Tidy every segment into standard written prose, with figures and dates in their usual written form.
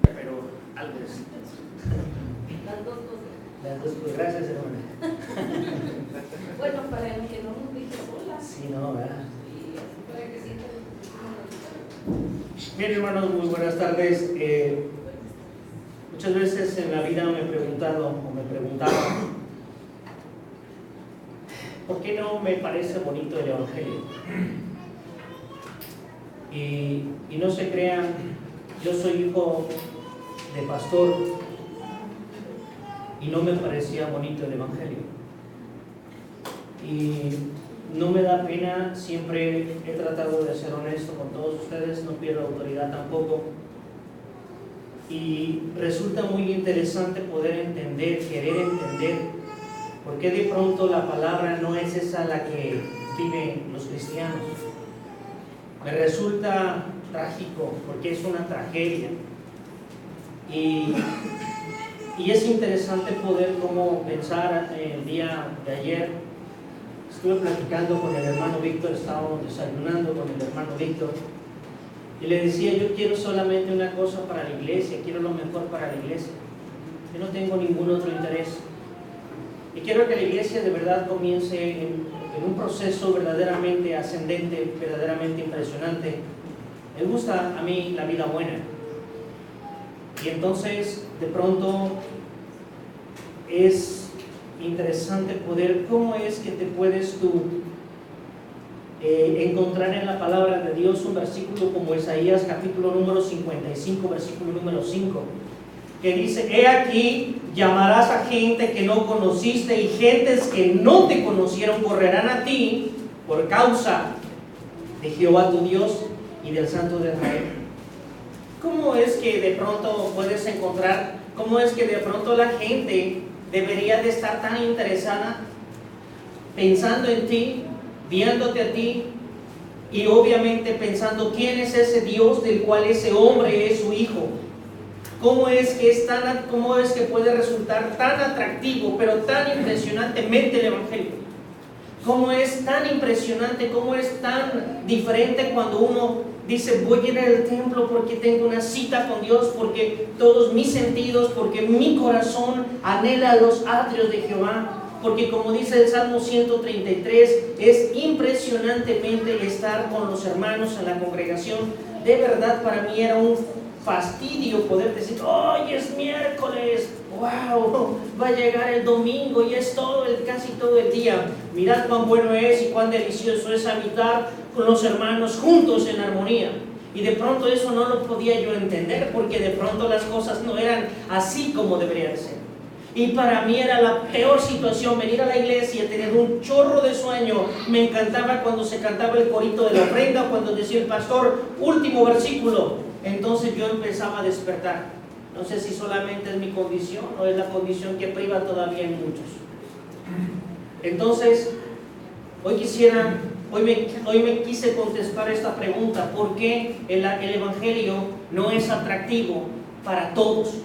pero algo es. Las dos cosas. Las dos, pues gracias, hermana. Bueno, para el que no nos deje solas. Sí, no, ¿verdad? Y así para que sientan. Bien, hermanos, muy buenas tardes. Muchas veces en la vida me he preguntado o me preguntaba, ¿por qué no me parece bonito el Evangelio? Y no se crean, yo soy hijo de pastor y no me parecía bonito el Evangelio. Y no me da pena, siempre he tratado de ser honesto con todos ustedes, no pierdo autoridad tampoco. Y resulta muy interesante poder entender, querer entender por qué de pronto la palabra no es esa la que viven los cristianos. Me resulta trágico porque es una tragedia. Y es interesante poder como pensar el día de ayer. Estuve platicando con el hermano Víctor, estábamos desayunando con el hermano Víctor. Y le decía, yo quiero solamente una cosa para la iglesia, quiero lo mejor para la iglesia. Yo no tengo ningún otro interés. Y quiero que la iglesia de verdad comience en un proceso verdaderamente ascendente, verdaderamente impresionante. Me gusta a mí la vida buena. Y entonces, de pronto, es interesante poder, ¿cómo es que te puedes tú encontrar en la palabra de Dios un versículo como Isaías capítulo número 55, versículo número 5, que dice, he aquí, llamarás a gente que no conociste y gentes que no te conocieron correrán a ti por causa de Jehová tu Dios y del Santo de Israel. ¿Cómo es que de pronto puedes encontrar, cómo es que de pronto la gente debería de estar tan interesada pensando en ti, viéndote a ti y obviamente pensando quién es ese Dios del cual ese hombre es su hijo? ¿Cómo es que puede resultar tan atractivo, pero tan impresionantemente el Evangelio? ¿Cómo es tan impresionante, cómo es tan diferente cuando uno dice, voy a ir al templo porque tengo una cita con Dios, porque todos mis sentidos, porque mi corazón anhela los atrios de Jehová? Porque como dice el Salmo 133, es impresionantemente estar con los hermanos en la congregación. De verdad para mí era un fastidio poder decir, hoy es miércoles, wow, va a llegar el domingo y es casi todo el día. Mirad cuán bueno es y cuán delicioso es habitar con los hermanos juntos en armonía. Y de pronto eso no lo podía yo entender, porque de pronto las cosas no eran así como deberían ser. Y para mí era la peor situación venir a la iglesia, tener un chorro de sueño. Me encantaba cuando se cantaba el corito de la ofrenda, cuando decía el pastor, último versículo. Entonces yo empezaba a despertar. No sé si solamente es mi condición o es la condición que priva todavía en muchos. Entonces, hoy me quise contestar esta pregunta: ¿por qué el Evangelio no es atractivo para todos?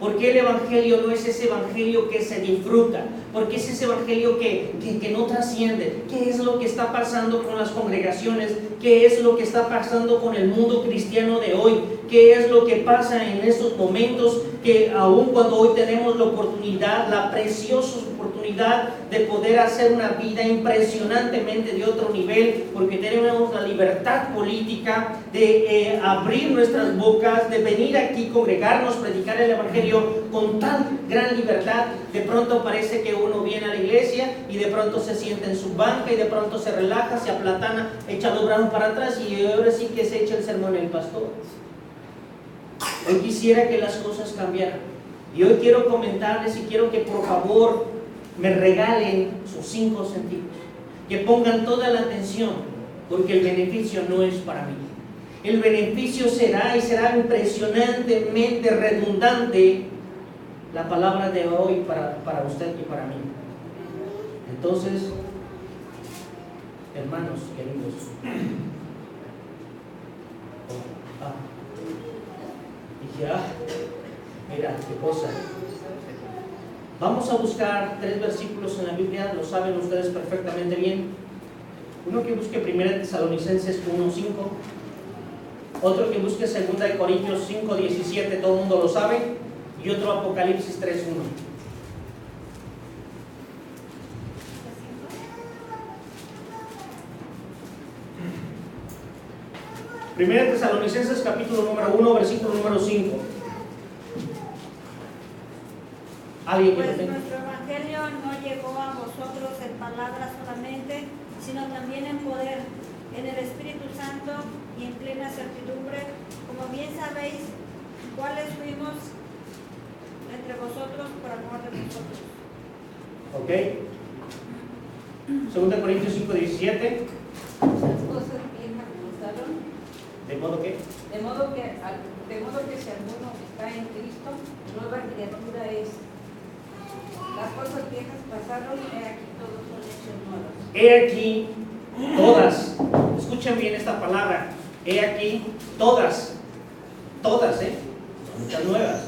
¿Por qué el Evangelio no es ese Evangelio que se disfruta? ¿Por qué es ese Evangelio que no trasciende? ¿Qué es lo que está pasando con las congregaciones? ¿Qué es lo que está pasando con el mundo cristiano de hoy? ¿Qué es lo que pasa en estos momentos que aun cuando hoy tenemos la oportunidad, la preciosa oportunidad de poder hacer una vida impresionantemente de otro nivel, porque tenemos la libertad política de abrir nuestras bocas, de venir aquí, congregarnos, predicar el Evangelio con tan gran libertad? De pronto parece que uno viene a la iglesia y de pronto se sienta en su banca y de pronto se relaja, se aplatana, echa los brazos para atrás y ahora sí que se echa el sermón el pastor. Hoy quisiera que las cosas cambiaran y hoy quiero comentarles y quiero que por favor me regalen sus 5 sentidos, que pongan toda la atención, porque el beneficio no es para mí. El beneficio será impresionantemente redundante la palabra de hoy para usted y para mí. Entonces, hermanos queridos, dije, mira qué cosa. Vamos a buscar 3 versículos en la Biblia, lo saben ustedes perfectamente bien. Uno que busque 1 Tesalonicenses 1:5. Otro que busque 2 Corintios 5:17, todo el mundo lo sabe. Y otro Apocalipsis 3:1. Primera Tesalonicenses capítulo número 1, versículo número 5. ¿Alguien que Pues lo tenga? nuestro evangelio no llegó a vosotros en palabras solamente, sino también en poder, en el Espíritu Santo y en plena certidumbre, como bien sabéis, cuáles fuimos entre vosotros por amor de vosotros. Ok. 2 Corintios 5:17. Las cosas viejas pasaron, ¿De modo que? de modo que si alguno está en Cristo, nueva criatura es. Las cosas viejas pasaron, he aquí todos son hechos nuevos. He aquí todas. Escuchen bien esta palabra. He aquí todas. Todas, son muchas nuevas.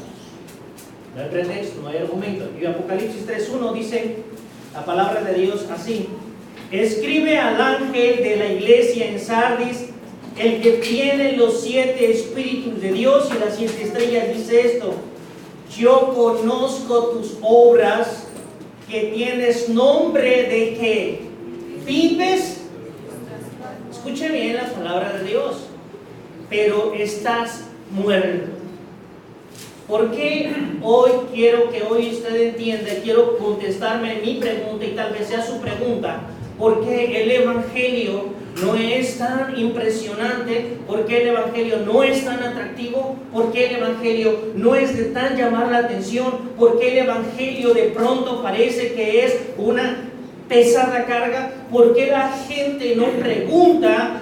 No hay pretexto, no hay argumento. Y Apocalipsis 3:1 dice la palabra de Dios así: escribe al ángel de la iglesia en Sardis, el que tiene los 7 espíritus de Dios y las 7 estrellas, dice esto: yo conozco tus obras, que tienes nombre de que vives. Escuche bien la palabra de Dios. Pero estás muerto. ¿Por qué hoy quiero que hoy usted entienda? Quiero contestarme mi pregunta y tal vez sea su pregunta. ¿Por qué el Evangelio no es tan impresionante? ¿Por qué el Evangelio no es tan atractivo? ¿Por qué el Evangelio no es de tan llamar la atención? ¿Por qué el Evangelio de pronto parece que es una pesada carga? ¿Por qué la gente no pregunta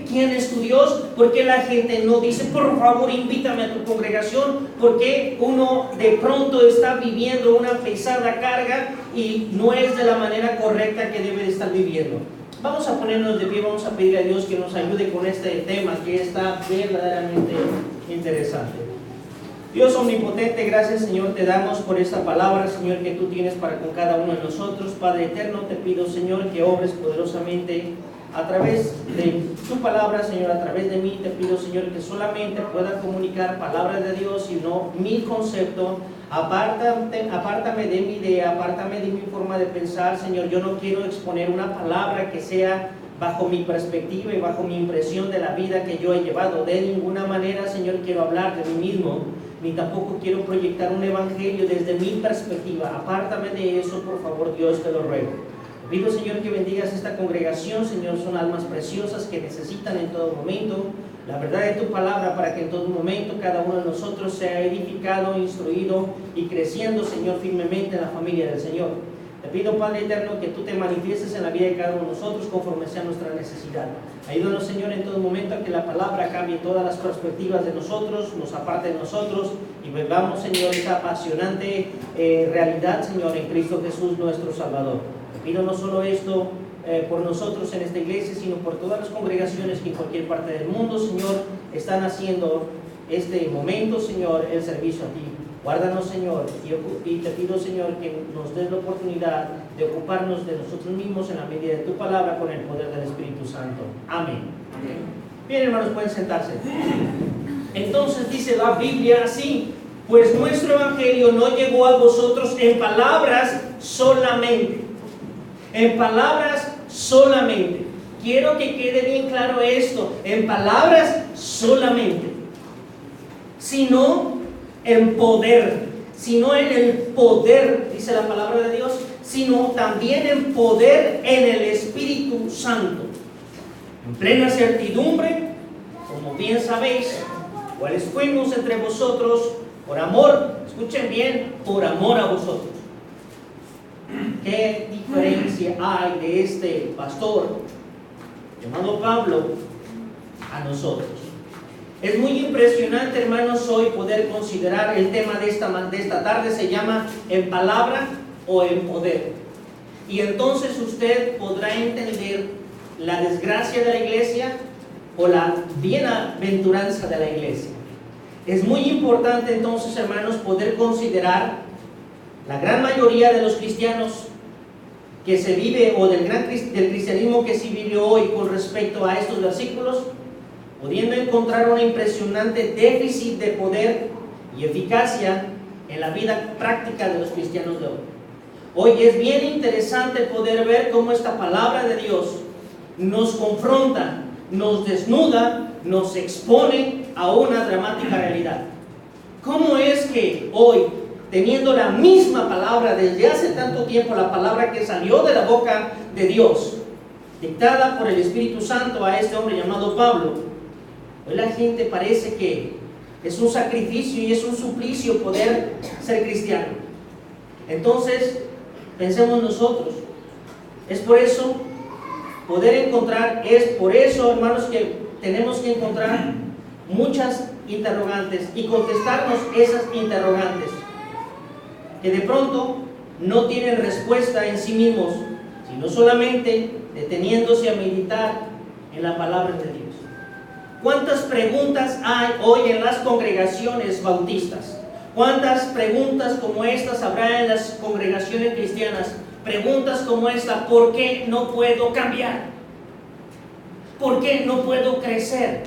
quién es tu Dios? ¿Por qué la gente no dice, por favor, invítame a tu congregación? ¿Por qué uno de pronto está viviendo una pesada carga y no es de la manera correcta que debe de estar viviendo? Vamos a ponernos de pie, vamos a pedir a Dios que nos ayude con este tema que está verdaderamente interesante. Dios omnipotente, gracias Señor te damos por esta palabra, Señor, que tú tienes para con cada uno de nosotros. Padre eterno, te pido, Señor, que obres poderosamente a través de tu palabra, Señor, a través de mí. Te pido, Señor, que solamente pueda comunicar palabras de Dios y no mi concepto. Apártame de mi idea, apártame de mi forma de pensar, Señor. Yo no quiero exponer una palabra que sea bajo mi perspectiva y bajo mi impresión de la vida que yo he llevado. De ninguna manera, Señor, quiero hablar de mí mismo, ni tampoco quiero proyectar un evangelio desde mi perspectiva. Apártame de eso, por favor, Dios, te lo ruego. Te pido, Señor, que bendigas esta congregación, Señor. Son almas preciosas que necesitan en todo momento la verdad de tu palabra, para que en todo momento cada uno de nosotros sea edificado, instruido y creciendo, Señor, firmemente en la familia del Señor. Te pido, Padre eterno, que tú te manifiestes en la vida de cada uno de nosotros conforme sea nuestra necesidad. Ayúdanos, Señor, en todo momento a que la palabra cambie todas las perspectivas de nosotros, nos aparte de nosotros y vivamos, Señor, esa apasionante realidad, Señor, en Cristo Jesús, nuestro Salvador. Te pido no solo esto por nosotros en esta iglesia, sino por todas las congregaciones que en cualquier parte del mundo, Señor, están haciendo este momento, Señor, el servicio a ti. Guárdanos, Señor, y te pido, Señor, que nos des la oportunidad de ocuparnos de nosotros mismos en la medida de tu palabra con el poder del Espíritu Santo. Amén. Bien, hermanos, pueden sentarse. Entonces dice la Biblia así: pues nuestro evangelio no llegó a vosotros en palabras solamente. En palabras solamente. Quiero que quede bien claro esto: en palabras solamente, sino en poder, sino en el poder, dice la palabra de Dios, sino también en poder en el Espíritu Santo, en plena certidumbre, como bien sabéis, cuáles fuimos entre vosotros por amor, escuchen bien, por amor a vosotros. ¿Qué diferencia hay de este pastor llamado Pablo a nosotros? Es muy impresionante, hermanos, hoy poder considerar el tema de esta tarde. Se llama en palabra o en poder. Y entonces usted podrá entender la desgracia de la iglesia o la bienaventuranza de la iglesia. Es muy importante entonces, hermanos, poder considerar la gran mayoría de los cristianos que se vive, o del cristianismo que se vive hoy con respecto a estos versículos, pudiendo encontrar un impresionante déficit de poder y eficacia en la vida práctica de los cristianos de hoy. Hoy es bien interesante poder ver cómo esta palabra de Dios nos confronta, nos desnuda, nos expone a una dramática realidad. ¿Cómo es que hoy, teniendo la misma palabra desde hace tanto tiempo, la palabra que salió de la boca de Dios, dictada por el Espíritu Santo a este hombre llamado Pablo, hoy la gente parece que es un sacrificio y es un suplicio poder ser cristiano? Entonces, pensemos nosotros, es por eso, hermanos, que tenemos que encontrar muchas interrogantes y contestarnos esas interrogantes que de pronto no tienen respuesta en sí mismos, sino solamente deteniéndose a meditar en la palabra de Dios. ¿Cuántas preguntas hay hoy en las congregaciones bautistas? ¿Cuántas preguntas como estas habrá en las congregaciones cristianas? Preguntas como esta: ¿por qué no puedo cambiar? ¿Por qué no puedo crecer?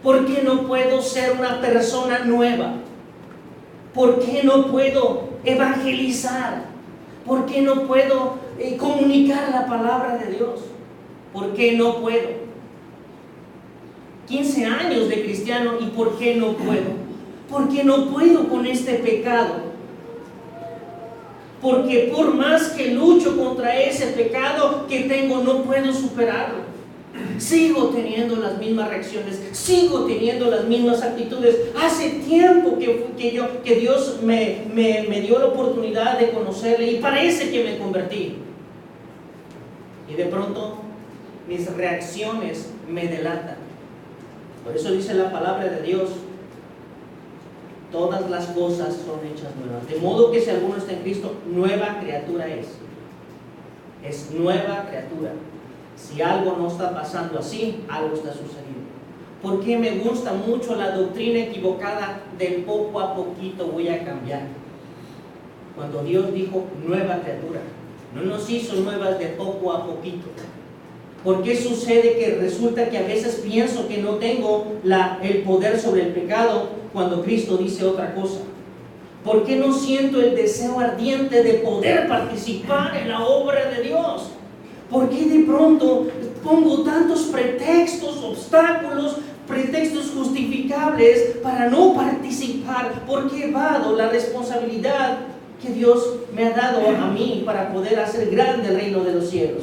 ¿Por qué no puedo ser una persona nueva? ¿Por qué no puedo evangelizar? ¿Por qué no puedo comunicar la palabra de Dios? ¿Por qué no puedo? 15 años de cristiano, ¿y por qué no puedo? ¿Por qué no puedo con este pecado? Porque por más que lucho contra ese pecado que tengo, no puedo superarlo. Sigo teniendo las mismas reacciones, sigo teniendo las mismas actitudes. Hace tiempo que Dios me dio la oportunidad de conocerle y parece que me convertí. Y de pronto mis reacciones me delatan. Por eso dice la palabra de Dios: todas las cosas son hechas nuevas. De modo que si alguno está en Cristo, nueva criatura es. Es nueva criatura. Si algo no está pasando así, algo está sucediendo. ¿Por qué me gusta mucho la doctrina equivocada del poco a poquito voy a cambiar? Cuando Dios dijo nueva criatura, no nos hizo nuevas de poco a poquito. ¿Por qué sucede que resulta que a veces pienso que no tengo el poder sobre el pecado cuando Cristo dice otra cosa? ¿Por qué no siento el deseo ardiente de poder participar en la obra de Dios? ¿Por qué de pronto pongo tantos pretextos, obstáculos, pretextos justificables para no participar? ¿Por qué evado la responsabilidad que Dios me ha dado a mí para poder hacer grande el reino de los cielos?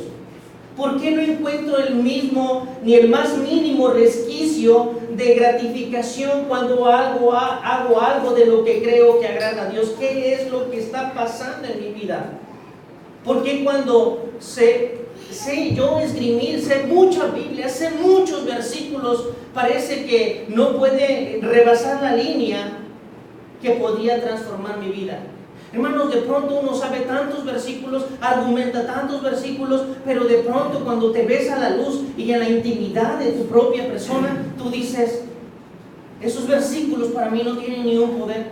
¿Por qué no encuentro el mismo ni el más mínimo resquicio de gratificación cuando hago algo de lo que creo que agrada a Dios? ¿Qué es lo que está pasando en mi vida? ¿Por qué cuando sé yo esgrimir, sé mucha Biblia, sé muchos versículos, parece que no puede rebasar la línea que podría transformar mi vida? Hermanos, de pronto uno sabe tantos versículos, argumenta tantos versículos, pero de pronto cuando te ves a la luz y en la intimidad de tu propia persona, tú dices: esos versículos para mí no tienen ni un poder.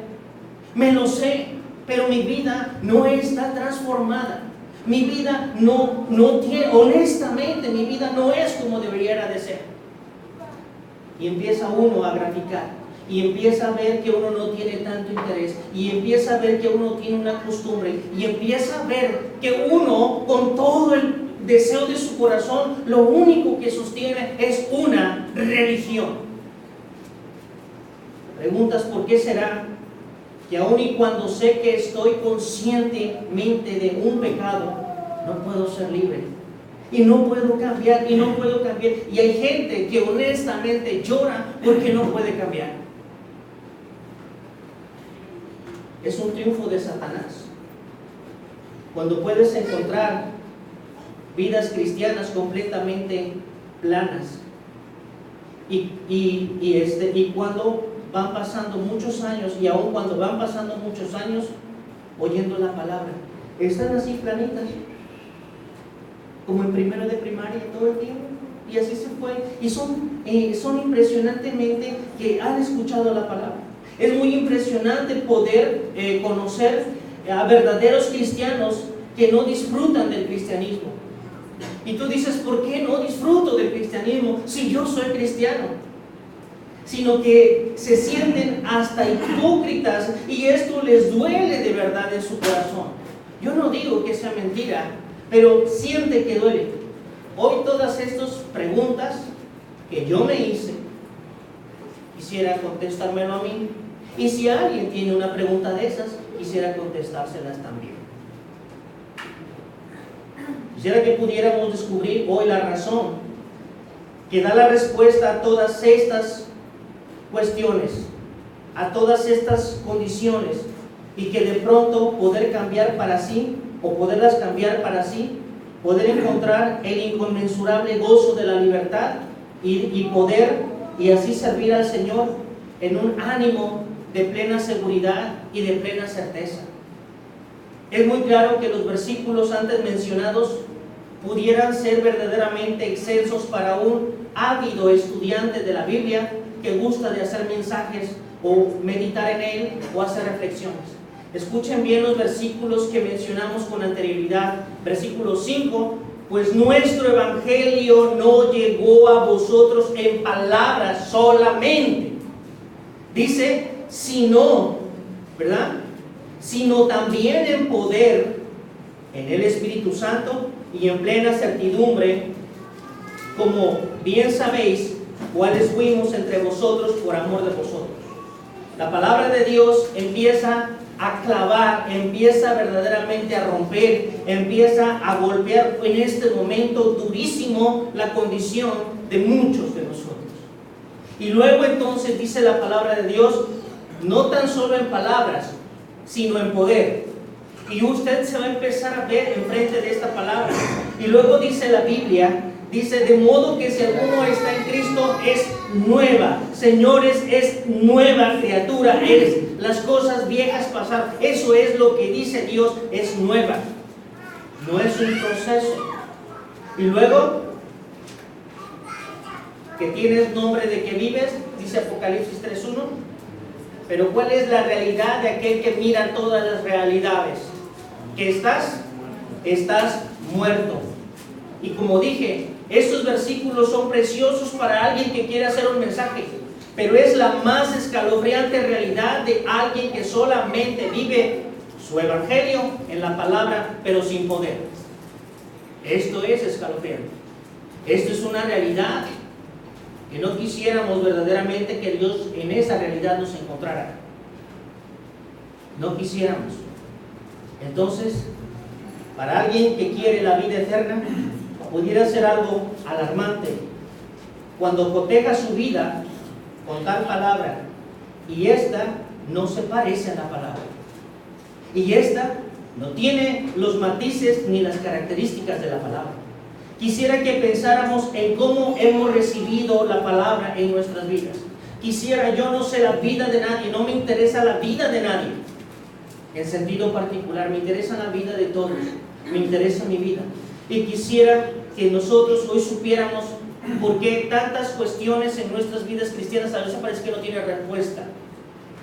Me lo sé, pero mi vida no está transformada. Mi vida no tiene, honestamente, mi vida no es como debería de ser. Y empieza uno a graficar. Y empieza a ver que uno no tiene tanto interés, y empieza a ver que uno tiene una costumbre, y empieza a ver que uno, con todo el deseo de su corazón, lo único que sostiene es una religión. Preguntas: ¿por qué será que aun y cuando sé que estoy conscientemente de un pecado, no puedo ser libre? Y no puedo cambiar, y no puedo cambiar. Y hay gente que honestamente llora porque no puede cambiar. Es un triunfo de Satanás cuando puedes encontrar vidas cristianas completamente planas y cuando van pasando muchos años, y aun cuando van pasando muchos años oyendo la palabra, están así planitas, como en primero de primaria todo el tiempo, y así se fue, y son impresionantemente que han escuchado la palabra. Es muy impresionante poder conocer a verdaderos cristianos que no disfrutan del cristianismo. Y tú dices: ¿por qué no disfruto del cristianismo si yo soy cristiano? sino que se sienten hasta hipócritas y esto les duele de verdad en su corazón. Yo no digo que sea mentira, pero siente que duele. Hoy todas estas preguntas que yo me hice, quisiera contestármelo a mí, y si alguien tiene una pregunta de esas, quisiera contestárselas también. Quisiera que pudiéramos descubrir hoy la razón que da la respuesta a todas estas cuestiones, a todas estas condiciones, y que de pronto poder cambiar para sí, o poderlas cambiar para sí, poder encontrar el inconmensurable gozo de la libertad y poder y así servir al Señor en un ánimo de plena seguridad y de plena certeza. Es muy claro que los versículos antes mencionados pudieran ser verdaderamente excelsos para un ávido estudiante de la Biblia que gusta de hacer mensajes o meditar en él o hacer reflexiones. Escuchen bien los versículos que mencionamos con anterioridad. Versículo 5: pues nuestro evangelio no llegó a vosotros en palabras solamente. Dice, sino, ¿verdad? Sino también en poder, en el Espíritu Santo y en plena certidumbre, como bien sabéis, cuáles fuimos entre vosotros por amor de vosotros. La palabra de Dios empieza a clavar, empieza verdaderamente a romper, empieza a golpear en este momento durísimo la condición de muchos de nosotros. Y luego entonces dice la palabra de Dios, no tan solo en palabras, sino en poder. Y usted se va a empezar a ver enfrente de esta palabra. Y luego dice la Biblia, dice, de modo que si alguno está en Cristo es nueva. Señores, es nueva criatura. Las cosas viejas pasaron. Eso es lo que dice Dios, es nueva. No es un proceso. Y luego, que tienes nombre de que vives, dice Apocalipsis 3:1. Pero ¿cuál es la realidad de aquel que mira todas las realidades? Que estás muerto. Y como dije, estos versículos son preciosos para alguien que quiere hacer un mensaje, pero es la más escalofriante realidad de alguien que solamente vive su evangelio en la palabra, pero sin poder. Esto es escalofriante. Esto es una realidad que no quisiéramos verdaderamente que Dios en esa realidad nos encontrara. No quisiéramos. Entonces, para alguien que quiere la vida eterna, pudiera ser algo alarmante cuando coteja su vida con tal palabra y esta no se parece a la palabra, y esta no tiene los matices ni las características de la palabra. Quisiera que pensáramos en cómo hemos recibido la palabra en nuestras vidas. Quisiera, yo no sé la vida de nadie, no me interesa la vida de nadie en sentido particular, me interesa la vida de todos, me interesa mi vida. Y quisiera que nosotros hoy supiéramos por qué tantas cuestiones en nuestras vidas cristianas a veces parece que no tienen respuesta.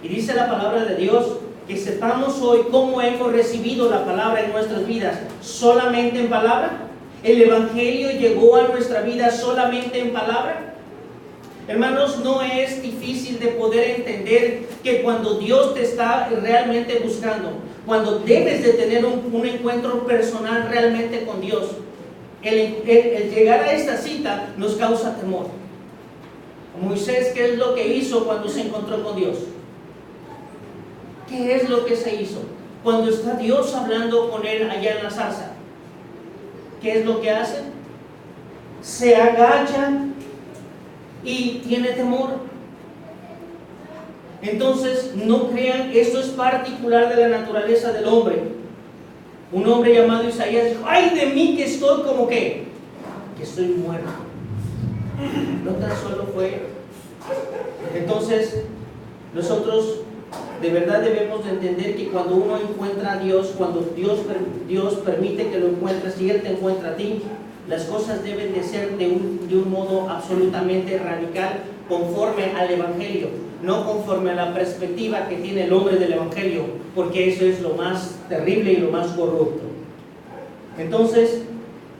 Y dice la palabra de Dios que sepamos hoy cómo hemos recibido la palabra en nuestras vidas. ¿Solamente en palabra? ¿El evangelio llegó a nuestra vida solamente en palabra? Hermanos, no es difícil de poder entender que cuando Dios te está realmente buscando, cuando debes de tener un encuentro personal realmente con Dios, el llegar a esta cita nos causa temor. Moisés, ¿qué es lo que hizo cuando se encontró con Dios? ¿Qué es lo que se hizo? Cuando está Dios hablando con él allá en la zarza, ¿qué es lo que hace? Se agacha y tiene temor. Entonces, no crean, esto es particular de la naturaleza del hombre. Un hombre llamado Isaías dijo, ¡ay de mí que estoy como que estoy muerto! No tan solo fue. Entonces, nosotros de verdad debemos de entender que cuando uno encuentra a Dios, cuando Dios permite que lo encuentres y Él te encuentra a ti, las cosas deben de ser de un modo absolutamente radical, conforme al Evangelio, no conforme a la perspectiva que tiene el hombre del Evangelio, porque eso es lo más terrible y lo más corrupto. Entonces,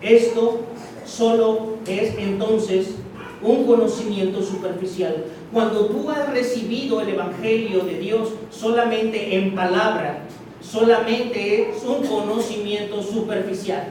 esto solo es entonces un conocimiento superficial. Cuando tú has recibido el Evangelio de Dios solamente en palabra, solamente es un conocimiento superficial.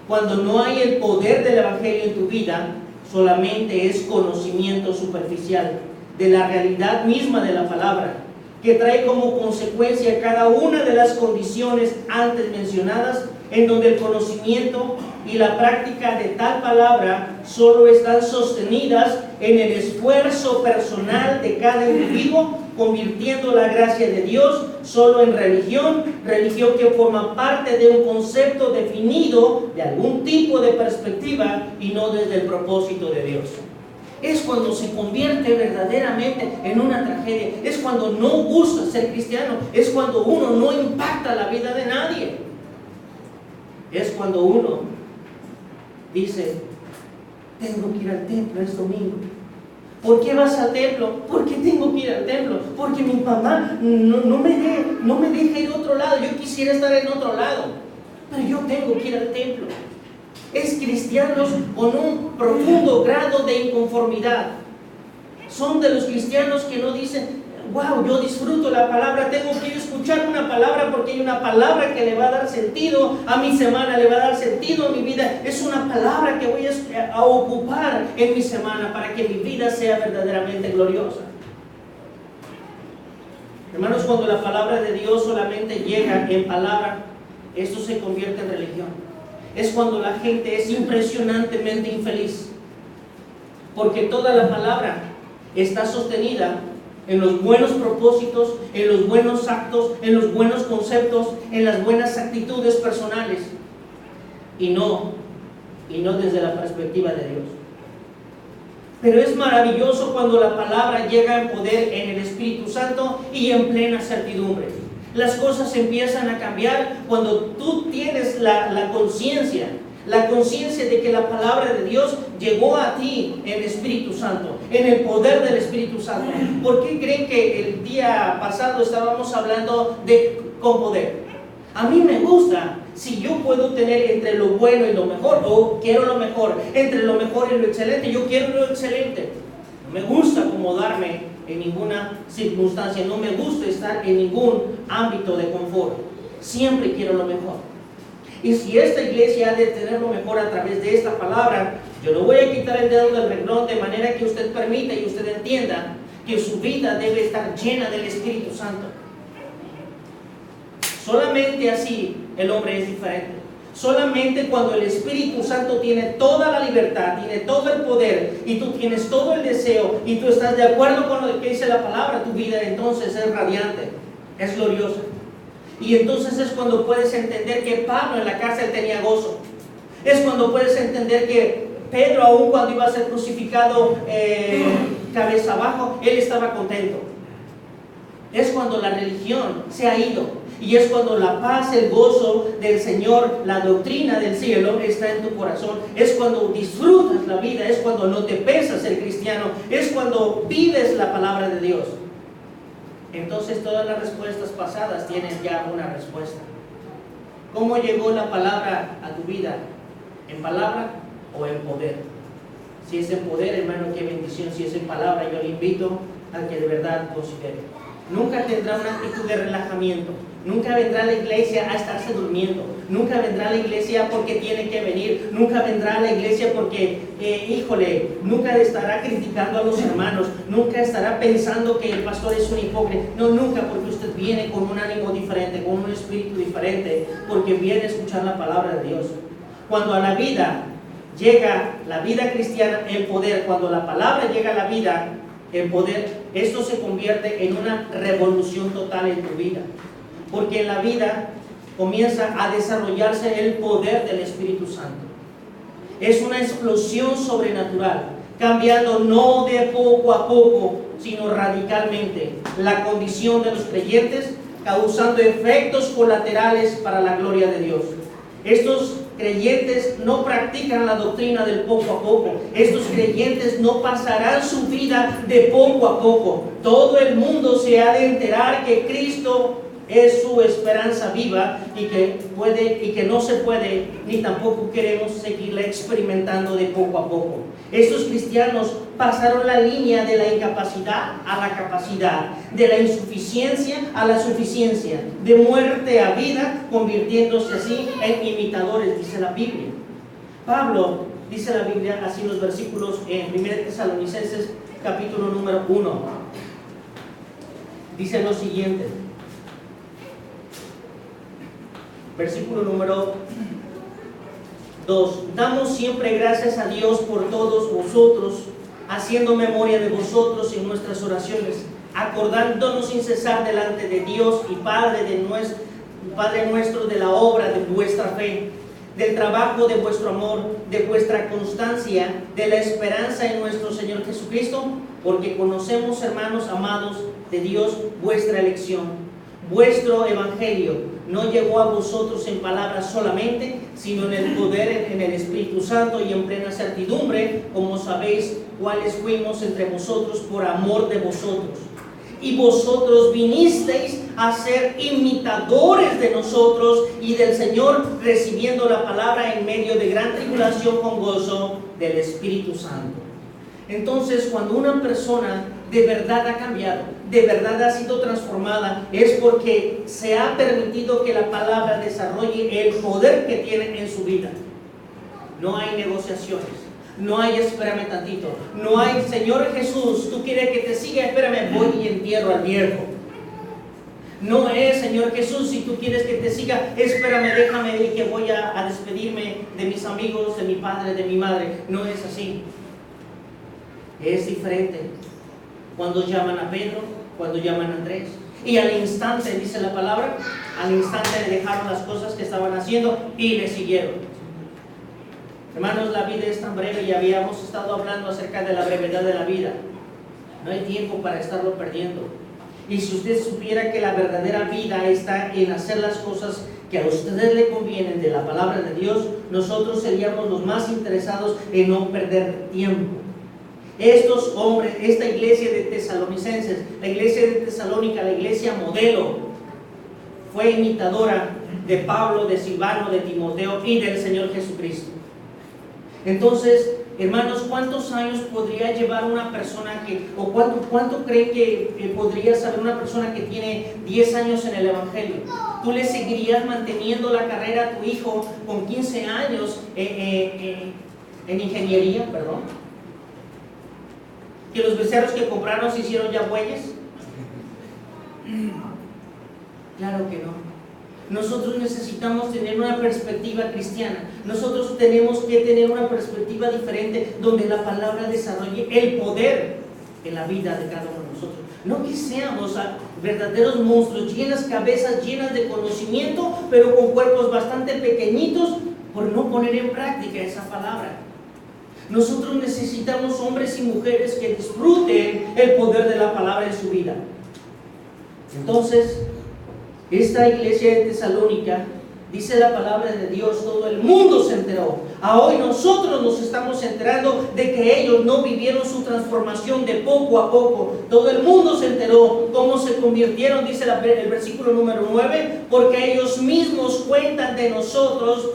Cuando no hay el poder del Evangelio en tu vida, solamente es conocimiento superficial de la realidad misma de la palabra, que trae como consecuencia cada una de las condiciones antes mencionadas, en donde el conocimiento y la práctica de tal palabra solo están sostenidas en el esfuerzo personal de cada individuo, convirtiendo la gracia de Dios solo en religión que forma parte de un concepto definido de algún tipo de perspectiva y no desde el propósito de Dios. Es cuando se convierte verdaderamente en una tragedia. Es cuando no gusta ser cristiano. Es cuando uno no impacta la vida de nadie. Es cuando uno dice: tengo que ir al templo, es domingo. ¿Por qué vas al templo? ¿Por qué tengo que ir al templo? Porque mi mamá no me deja ir a otro lado. Yo quisiera estar en otro lado, pero yo tengo que ir al templo. Es cristianos con un profundo grado de inconformidad. Son de los cristianos que no dicen: wow, yo disfruto la palabra, tengo que escuchar una palabra porque hay una palabra que le va a dar sentido a mi semana, le va a dar sentido a mi vida. Es una palabra que voy a ocupar en mi semana para que mi vida sea verdaderamente gloriosa. Hermanos, cuando la palabra de Dios solamente llega en palabra, esto se convierte en religión. Es cuando la gente es impresionantemente infeliz, porque toda la palabra está sostenida en los buenos propósitos, en los buenos actos, en los buenos conceptos, en las buenas actitudes personales, y no desde la perspectiva de Dios. Pero es maravilloso cuando la palabra llega en poder en el Espíritu Santo y en plena certidumbre. Las cosas empiezan a cambiar cuando tú tienes la conciencia de que la palabra de Dios llegó a ti en el Espíritu Santo, en el poder del Espíritu Santo. ¿Por qué creen que el día pasado estábamos hablando de con poder? A mí me gusta si yo puedo tener entre lo bueno y lo mejor, o quiero lo mejor, entre lo mejor y lo excelente, yo quiero lo excelente. No me gusta acomodarme en ninguna circunstancia, no me gusta estar en ningún ámbito de confort. Siempre quiero lo mejor. Y si esta iglesia ha de tener lo mejor a través de esta palabra, yo no voy a quitar el dedo del renglón, de manera que usted permita y usted entienda que su vida debe estar llena del Espíritu Santo. Solamente así el hombre es diferente. Solamente cuando el Espíritu Santo tiene toda la libertad, tiene todo el poder, y tú tienes todo el deseo, y tú estás de acuerdo con lo que dice la palabra, tu vida entonces es radiante, es gloriosa. Y entonces es cuando puedes entender que Pablo en la cárcel tenía gozo. Es cuando puedes entender que Pedro, aun cuando iba a ser crucificado cabeza abajo, él estaba contento. Es cuando la religión se ha ido. Y es cuando la paz, el gozo del Señor, la doctrina del cielo está en tu corazón. Es cuando disfrutas la vida, es cuando no te pesa ser cristiano, es cuando vives la palabra de Dios. Entonces todas las respuestas pasadas tienen ya una respuesta. ¿Cómo llegó la palabra a tu vida? ¿En palabra o en poder? Si es en poder, hermano, qué bendición. Si es en palabra, yo le invito a que de verdad considere. Nunca tendrá una actitud de relajamiento. Nunca vendrá a la iglesia a estarse durmiendo. Nunca vendrá a la iglesia porque tiene que venir. Nunca vendrá a la iglesia porque, nunca estará criticando a los hermanos. Nunca estará pensando que el pastor es un hipócrita. No, nunca, porque usted viene con un ánimo diferente, con un espíritu diferente, porque viene a escuchar la palabra de Dios. Cuando a la vida llega la vida cristiana en poder, cuando la palabra llega a la vida en poder, esto se convierte en una revolución total en tu vida. Porque en la vida comienza a desarrollarse el poder del Espíritu Santo. Es una explosión sobrenatural, cambiando no de poco a poco, sino radicalmente la condición de los creyentes, causando efectos colaterales para la gloria de Dios. Estos creyentes no practican la doctrina del poco a poco. Estos creyentes no pasarán su vida de poco a poco. Todo el mundo se ha de enterar que Cristo es su esperanza viva y que no se puede ni tampoco queremos seguirla experimentando de poco a poco. Estos cristianos pasaron la línea de la incapacidad a la capacidad, de la insuficiencia a la suficiencia, de muerte a vida, convirtiéndose así en imitadores, dice la Biblia. Pablo, dice la Biblia así en los versículos en 1 Tesalonicenses capítulo número 1, dice lo siguiente. Versículo número 2. Damos siempre gracias a Dios por todos vosotros, haciendo memoria de vosotros en nuestras oraciones, acordándonos sin cesar delante de Dios y Padre nuestro de la obra de vuestra fe, del trabajo de vuestro amor, de vuestra constancia, de la esperanza en nuestro Señor Jesucristo, porque conocemos, hermanos amados de Dios, vuestra elección. Vuestro evangelio no llegó a vosotros en palabras solamente, sino en el poder, en el Espíritu Santo y en plena certidumbre, como sabéis cuáles fuimos entre vosotros por amor de vosotros. Y vosotros vinisteis a ser imitadores de nosotros y del Señor, recibiendo la palabra en medio de gran tribulación con gozo del Espíritu Santo. Entonces, cuando una persona de verdad ha cambiado, de verdad ha sido transformada, es porque se ha permitido que la palabra desarrolle el poder que tiene en su vida. No hay negociaciones, no hay espérame tantito, no hay Señor Jesús, tú quieres que te siga, espérame, voy y entierro al viejo. No es Señor Jesús, si tú quieres que te siga, espérame, déjame ir que voy a despedirme de mis amigos, de mi padre, de mi madre. No es así. Es diferente cuando llaman a Pedro, cuando llaman a Andrés, y al instante, dice la palabra, al instante le dejaron las cosas que estaban haciendo y le siguieron. Hermanos, la vida es tan breve y habíamos estado hablando acerca de la brevedad de la vida. No hay tiempo para estarlo perdiendo. Y si usted supiera que la verdadera vida está en hacer las cosas que a ustedes le convienen de la palabra de Dios, nosotros seríamos los más interesados en no perder tiempo. Estos hombres, esta iglesia de Tesalonicenses, la iglesia de Tesalónica, la iglesia modelo, fue imitadora de Pablo, de Silvano, de Timoteo y del Señor Jesucristo. Entonces, hermanos, ¿cuántos años podría llevar una persona o cuánto creen que podría saber una persona que tiene 10 años en el Evangelio? ¿Tú le seguirías manteniendo la carrera a tu hijo con 15 años en ingeniería, perdón? ¿Que los becerros que compraron se hicieron ya bueyes? Claro que no. Nosotros necesitamos tener una perspectiva cristiana. Nosotros tenemos que tener una perspectiva diferente donde la palabra desarrolle el poder en la vida de cada uno de nosotros. No que seamos verdaderos monstruos, cabezas llenas de conocimiento, pero con cuerpos bastante pequeñitos por no poner en práctica esa palabra. Nosotros necesitamos hombres y mujeres que disfruten el poder de la palabra en su vida. Entonces, esta iglesia de Tesalónica, dice la palabra de Dios, todo el mundo se enteró. A hoy nosotros nos estamos enterando de que ellos no vivieron su transformación de poco a poco. Todo el mundo se enteró cómo se convirtieron, dice el versículo número 9, porque ellos mismos cuentan de nosotros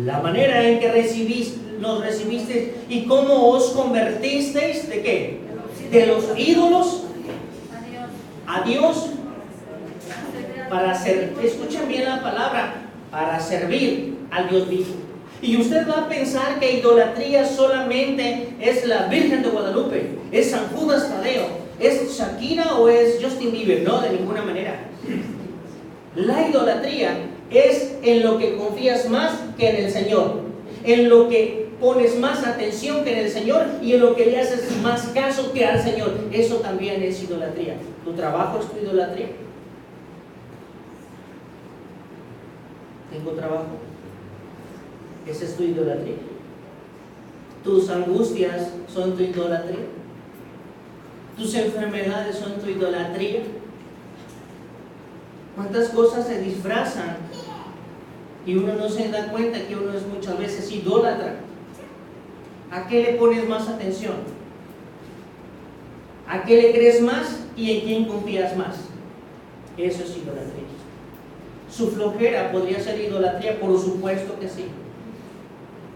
la manera en que nos recibisteis y cómo os convertisteis, ¿de qué? De los ídolos a Dios para servir. Escuchen bien la palabra, para servir al Dios vivo. Y usted va a pensar que idolatría solamente es la Virgen de Guadalupe, es San Judas Tadeo, es Shakira o es Justin Bieber. No, de ninguna manera. La idolatría es en lo que confías más que en el Señor, en lo que pones más atención que en el Señor y en lo que le haces más caso que al Señor. Eso también es idolatría. ¿Tu trabajo es tu idolatría? ¿Tengo trabajo? Esa es tu idolatría. ¿Tus angustias son tu idolatría? ¿Tus enfermedades son tu idolatría? ¿Cuántas cosas se disfrazan y uno no se da cuenta que uno es muchas veces idólatra? ¿A qué le pones más atención? ¿A qué le crees más y en quién confías más? Eso es idolatría. ¿Su flojera podría ser idolatría? Por supuesto que sí.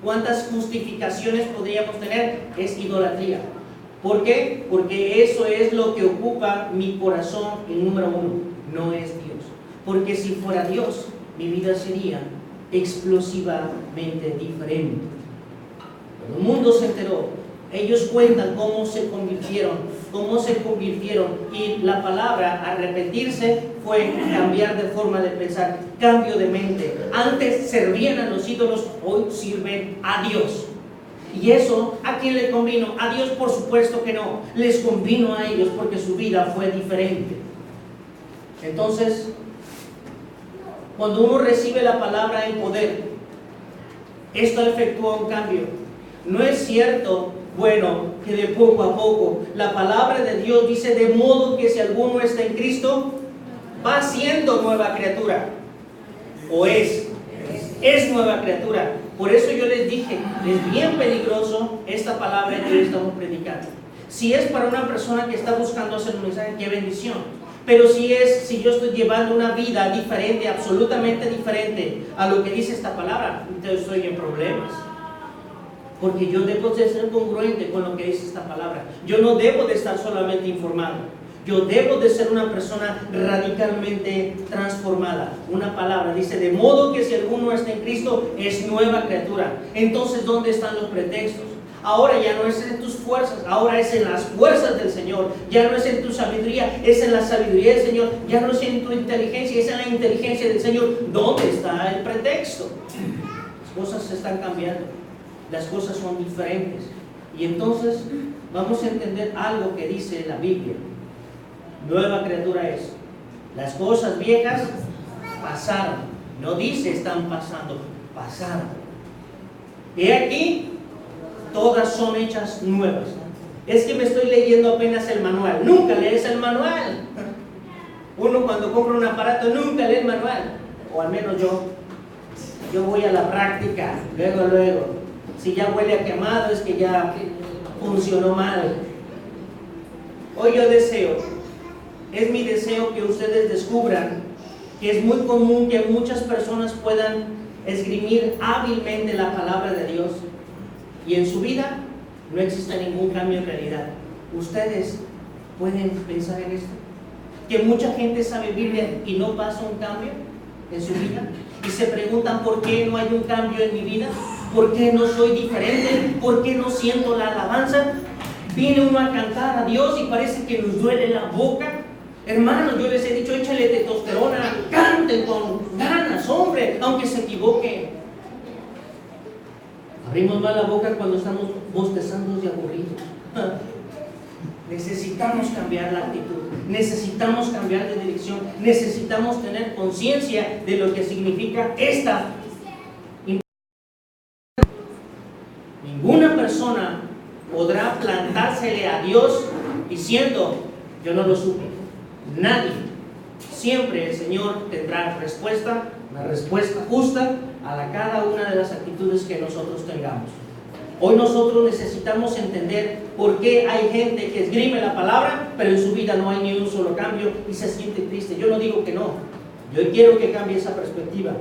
¿Cuántas justificaciones podríamos tener? Es idolatría. ¿Por qué? Porque eso es lo que ocupa mi corazón en número uno. No es Dios. Porque si fuera Dios, mi vida sería explosivamente diferente. Cuando el mundo se enteró, ellos cuentan cómo se convirtieron, y la palabra arrepentirse fue cambiar de forma de pensar, cambio de mente. Antes servían a los ídolos, hoy sirven a Dios. ¿Y eso a quién le convino? A Dios, por supuesto que no. Les convino a ellos porque su vida fue diferente. Entonces, cuando uno recibe la palabra en poder, esto efectúa un cambio. No es cierto, bueno, que de poco a poco. La palabra de Dios dice, de modo que si alguno está en Cristo, va siendo nueva criatura. O es nueva criatura. Por eso yo les dije, es bien peligroso esta palabra que hoy estamos predicando. Si es para una persona que está buscando hacer un mensaje, qué bendición. Pero si yo estoy llevando una vida diferente, absolutamente diferente a lo que dice esta palabra, entonces estoy en problemas. Porque yo debo de ser congruente con lo que dice esta palabra. Yo no debo de estar solamente informado. Yo debo de ser una persona radicalmente transformada. Una palabra dice, de modo que si alguno está en Cristo, es nueva criatura. Entonces, ¿dónde están los pretextos? Ahora ya no es en tus fuerzas, ahora es en las fuerzas del Señor. Ya no es en tu sabiduría, es en la sabiduría del Señor. Ya no es en tu inteligencia, es en la inteligencia del Señor. ¿Dónde está el pretexto? Las cosas se están cambiando. Las cosas son diferentes. Y entonces vamos a entender algo que dice la Biblia. Nueva criatura es. Las cosas viejas pasaron. No dice están pasando, pasaron. He aquí, todas son hechas nuevas. Es que me estoy leyendo apenas el manual. Nunca lees el manual. Uno cuando compra un aparato nunca lee el manual. O al menos yo voy a la práctica, luego. Si ya huele a quemado es que ya funcionó mal. Hoy yo es mi deseo que ustedes descubran que es muy común que muchas personas puedan esgrimir hábilmente la palabra de Dios y en su vida no exista ningún cambio en realidad. Ustedes pueden pensar en esto, que mucha gente sabe Biblia y no pasa un cambio en su vida y se preguntan por qué no hay un cambio en mi vida, por qué no soy diferente, por qué no siento la alabanza. Viene uno a cantar a Dios y parece que nos duele la boca. Hermanos, yo les he dicho, échale testosterona, canten con ganas, hombre, aunque se equivoquen. Abrimos mal la boca cuando estamos bostezando y aburridos. Necesitamos cambiar la actitud, necesitamos cambiar de dirección, necesitamos tener conciencia de lo que significa esta. Ninguna persona podrá plantársele a Dios diciendo, yo no lo supe. Nadie. Siempre el Señor tendrá respuesta, una respuesta justa a cada una de las actitudes que nosotros tengamos. Hoy nosotros necesitamos entender por qué hay gente que esgrime la palabra, pero en su vida no hay ni un solo cambio y se siente triste. Yo no digo que no, yo quiero que cambie esa perspectiva.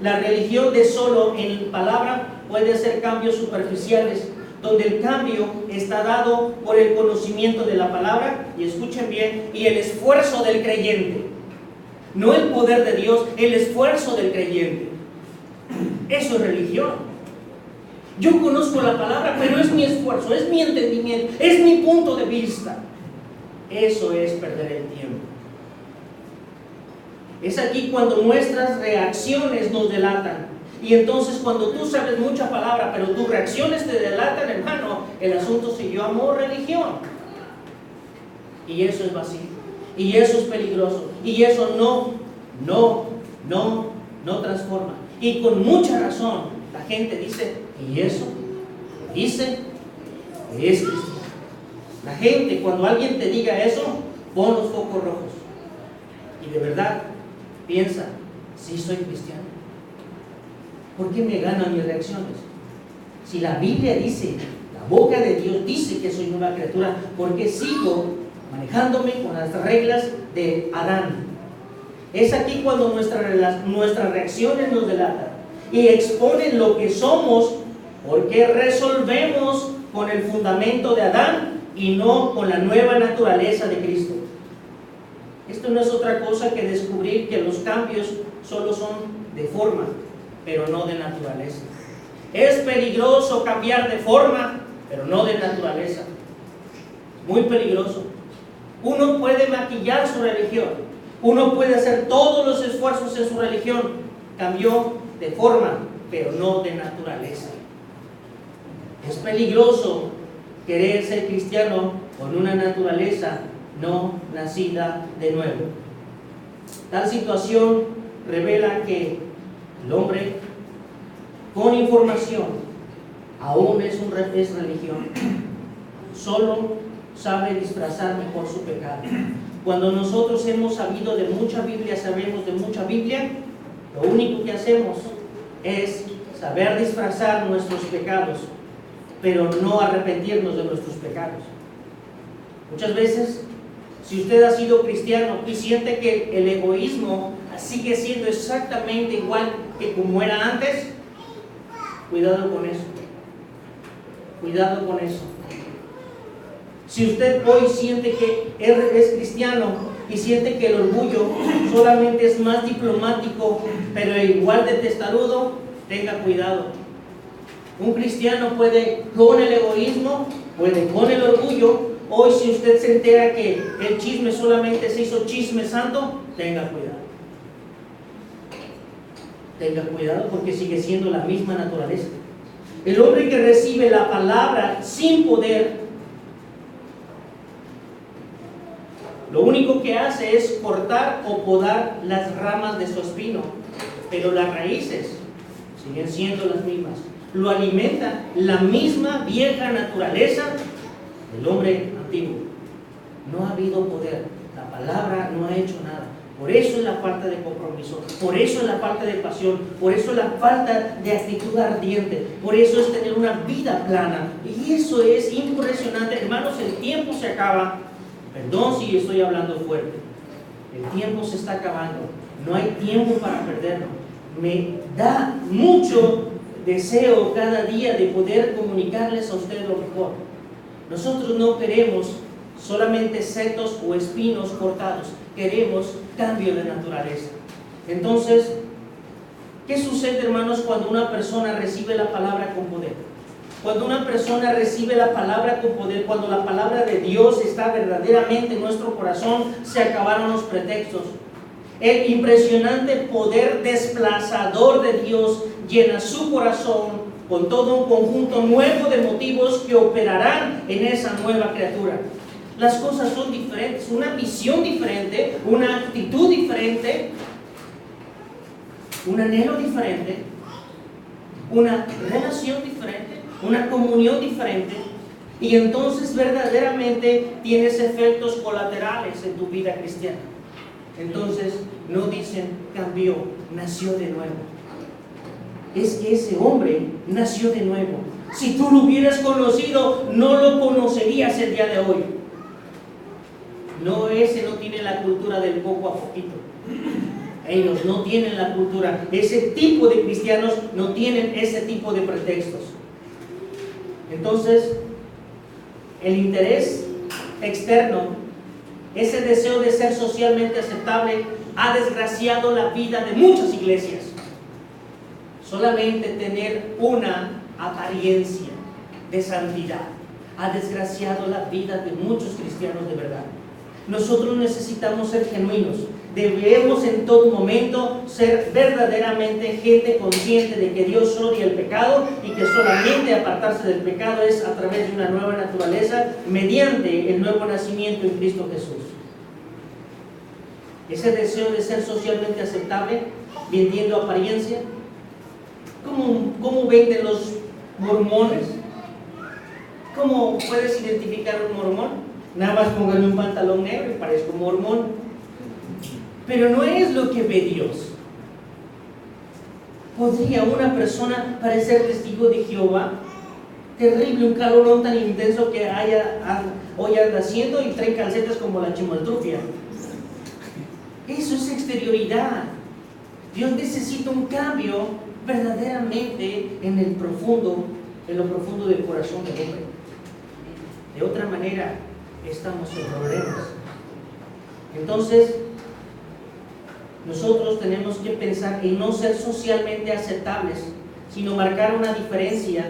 La religión de solo en palabra puede hacer cambios superficiales, donde el cambio está dado por el conocimiento de la palabra, y escuchen bien, y el esfuerzo del creyente. No el poder de Dios, el esfuerzo del creyente. Eso es religión. Yo conozco la palabra, pero es mi esfuerzo, es mi entendimiento, es mi punto de vista. Eso es perder el tiempo. Es aquí cuando nuestras reacciones nos delatan. Y entonces cuando tú sabes mucha palabra, pero tus reacciones te delatan, hermano, el asunto se llamó religión. Y eso es vacío. Y eso es peligroso. Y eso no transforma. Y con mucha razón la gente dice, ¿y eso? Dice que es cristiano. La gente, cuando alguien te diga eso, pon los focos rojos. Y de verdad, piensa, sí soy cristiano. ¿Por qué me ganan mis reacciones? Si la Biblia dice, la boca de Dios dice que soy nueva criatura, ¿por qué sigo manejándome con las reglas de Adán? Es aquí cuando nuestras reacciones nos delatan y exponen lo que somos, porque resolvemos con el fundamento de Adán y no con la nueva naturaleza de Cristo. Esto no es otra cosa que descubrir que los cambios solo son de forma, pero no de naturaleza. Es peligroso cambiar de forma, pero no de naturaleza. Muy peligroso. Uno puede maquillar su religión, uno puede hacer todos los esfuerzos en su religión, cambió de forma, pero no de naturaleza. Es peligroso querer ser cristiano con una naturaleza no nacida de nuevo. Tal situación revela que el hombre con información aún es religión. Solo sabe disfrazar mejor su pecado. Cuando nosotros hemos sabido de mucha Biblia, sabemos de mucha Biblia, lo único que hacemos es saber disfrazar nuestros pecados, pero no arrepentirnos de nuestros pecados. Muchas veces, si usted ha sido cristiano y siente que el egoísmo sigue siendo exactamente igual que como era antes, cuidado con eso. Cuidado con eso. Si usted hoy siente que es cristiano y siente que el orgullo solamente es más diplomático, pero igual de testarudo, tenga cuidado. Un cristiano puede con el egoísmo, puede con el orgullo. Hoy, si usted se entera que el chisme solamente se hizo chisme santo, tenga cuidado. Tenga cuidado, porque sigue siendo la misma naturaleza. El hombre que recibe la palabra sin poder, lo único que hace es cortar o podar las ramas de su espino, pero las raíces siguen siendo las mismas. Lo alimenta la misma vieja naturaleza del hombre antiguo. No ha habido poder, la palabra no ha hecho nada. Por eso es la falta de compromiso, por eso es la falta de pasión, por eso es la falta de actitud ardiente, por eso es tener una vida plana. Y eso es impresionante, hermanos. El tiempo se acaba. Perdón si estoy hablando fuerte. El tiempo se está acabando. No hay tiempo para perderlo. Me da mucho deseo cada día de poder comunicarles a ustedes lo mejor. Nosotros no queremos solamente setos o espinos cortados. Queremos cambio de naturaleza. Entonces, ¿qué sucede, hermanos, cuando una persona recibe la palabra con poder? Cuando una persona recibe la palabra con poder, cuando la palabra de Dios está verdaderamente en nuestro corazón, se acabaron los pretextos. El impresionante poder desplazador de Dios llena su corazón con todo un conjunto nuevo de motivos que operarán en esa nueva criatura. Las cosas son diferentes, una visión diferente, una actitud diferente, un anhelo diferente, una relación diferente, una comunión diferente, y entonces verdaderamente tienes efectos colaterales en tu vida cristiana. Entonces no dicen cambió, nació de nuevo. Es que ese hombre nació de nuevo. Si tú lo hubieras conocido, no lo conocerías el día de hoy. No, ese no tiene la cultura del poco a poquito. Ellos no tienen la cultura. Ese tipo de cristianos no tienen ese tipo de pretextos. Entonces, el interés externo, ese deseo de ser socialmente aceptable, ha desgraciado la vida de muchas iglesias. Solamente tener una apariencia de santidad ha desgraciado la vida de muchos cristianos de verdad. Nosotros necesitamos ser genuinos. Debemos en todo momento ser verdaderamente gente consciente de que Dios odia el pecado y que solamente apartarse del pecado es a través de una nueva naturaleza mediante el nuevo nacimiento en Cristo Jesús. Ese deseo de ser socialmente aceptable, vendiendo apariencia. ¿Cómo venden los mormones? ¿Cómo puedes identificar un mormón? Nada más póngame un pantalón negro y parezco mormón. Pero no es lo que ve Dios. ¿Podría una persona parecer testigo de Jehová? Terrible, un calorón tan intenso que hoy anda haciendo y trae calcetas como la chimoltrufia. Eso es exterioridad. Dios necesita un cambio verdaderamente en lo profundo del corazón del hombre. De otra manera, estamos en problemas. Entonces, nosotros tenemos que pensar en no ser socialmente aceptables, sino marcar una diferencia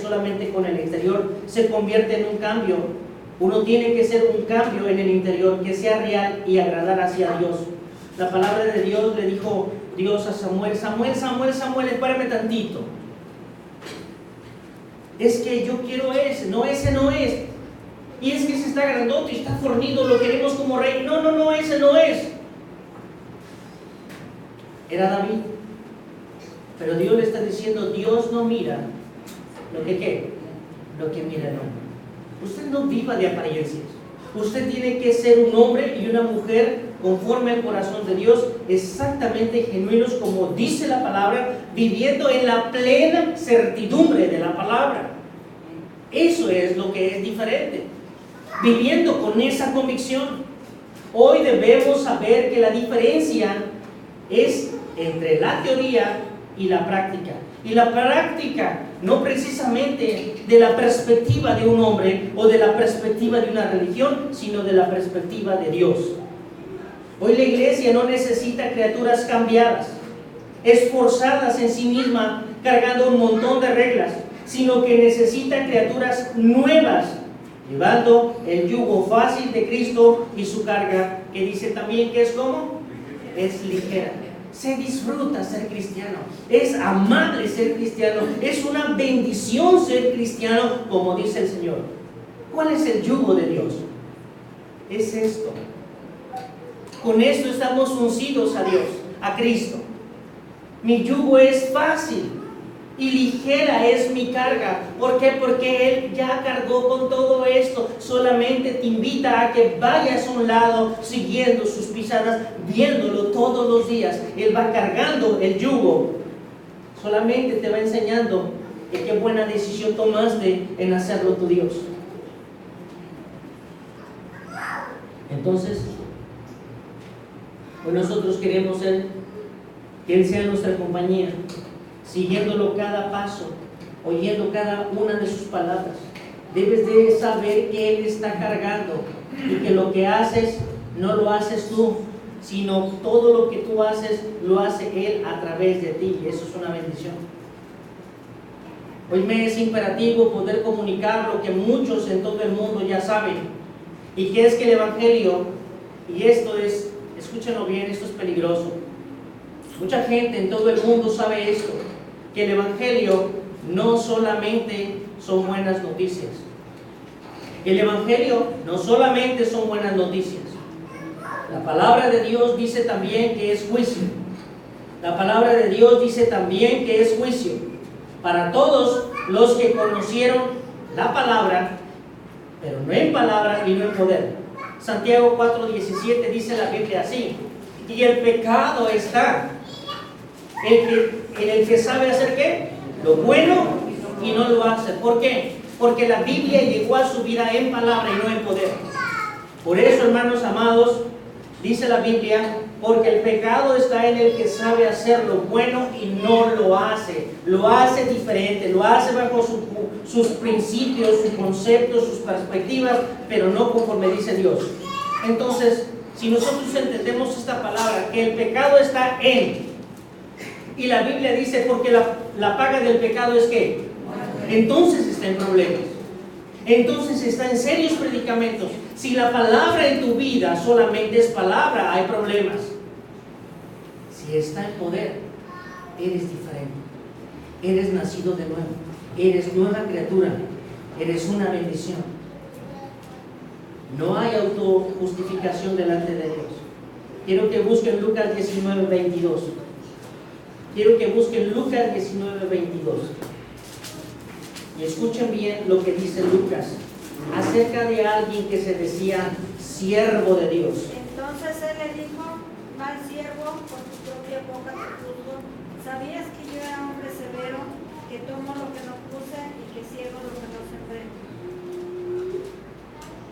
solamente con el exterior. Se convierte en un cambio. Uno tiene que ser un cambio en el interior, que sea real y agradar hacia Dios. La palabra de Dios, le dijo Dios a Samuel: Samuel, espérame tantito. Es que yo quiero ese no es. Y es que ese está grandote y está fornido, lo queremos como rey. No, ese no es. Era David. Pero Dios le está diciendo: Dios no mira lo que mira el hombre. Usted no viva de apariencias. Usted tiene que ser un hombre y una mujer conforme al corazón de Dios, exactamente genuinos, como dice la palabra, viviendo en la plena certidumbre de la palabra. Eso es lo que es diferente. Viviendo con esa convicción. Hoy debemos saber que la diferencia es entre la teoría y la práctica. Y la práctica no precisamente de la perspectiva de un hombre o de la perspectiva de una religión, sino de la perspectiva de Dios. Hoy la iglesia no necesita criaturas cambiadas, esforzadas en sí misma, cargando un montón de reglas, sino que necesita criaturas nuevas, llevando el yugo fácil de Cristo y su carga, que dice también que es como, es ligera. Se disfruta ser cristiano, es amable ser cristiano, es una bendición ser cristiano, como dice el Señor. ¿Cuál es el yugo de Dios? Es esto. Con esto estamos uncidos a Dios, a Cristo. Mi yugo es fácil y ligera es mi carga. ¿Por qué? Porque Él ya cargó con todo esto. Solamente te invita a que vayas a un lado, siguiendo sus pisadas, viéndolo todos los días. Él va cargando el yugo. Solamente te va enseñando qué buena decisión tomaste en hacerlo tu Dios. Entonces, pues nosotros queremos ser, que Él sea nuestra compañía, siguiéndolo cada paso, oyendo cada una de sus palabras. Debes de saber que Él está cargando y que lo que haces no lo haces tú, sino todo lo que tú haces lo hace Él a través de ti. Y eso es una bendición. Hoy me es imperativo poder comunicar lo que muchos en todo el mundo ya saben, y que es que el Evangelio, y esto es, escúchenlo bien, esto es peligroso. Mucha gente en todo el mundo sabe esto, que el Evangelio no solamente son buenas noticias. El Evangelio no solamente son buenas noticias. La palabra de Dios dice también que es juicio. La palabra de Dios dice también que es juicio para todos los que conocieron la palabra, pero no en palabra y no en poder. Santiago 4:17 dice la Biblia así: y el pecado está en el que sabe hacer ¿qué? Lo bueno y no lo hace. ¿Por qué? Porque la Biblia llegó a su vida en palabra y no en poder. Por eso, hermanos amados, dice la Biblia, porque el pecado está en el que sabe hacer lo bueno y no lo hace. Lo hace diferente, lo hace bajo sus principios, sus conceptos, sus perspectivas, pero no conforme dice Dios. Entonces, si nosotros entendemos esta palabra, que el pecado está en, y la Biblia dice, porque la paga del pecado es ¿qué? Entonces está en problemas. Entonces está en serios predicamentos. Si la palabra en tu vida solamente es palabra, hay problemas. Si está en poder, eres diferente. Eres nacido de nuevo. Eres nueva criatura. Eres una bendición. No hay autojustificación delante de Dios. Quiero que busquen Lucas 19:22. Quiero que busquen Lucas 19:22. Y escuchen bien lo que dice Lucas acerca de alguien que se decía siervo de Dios. Entonces él le dijo: mal siervo, con tu propia boca te juzgo. ¿Sabías que yo era hombre severo, que tomo lo que no puse y que ciego lo que no sembré?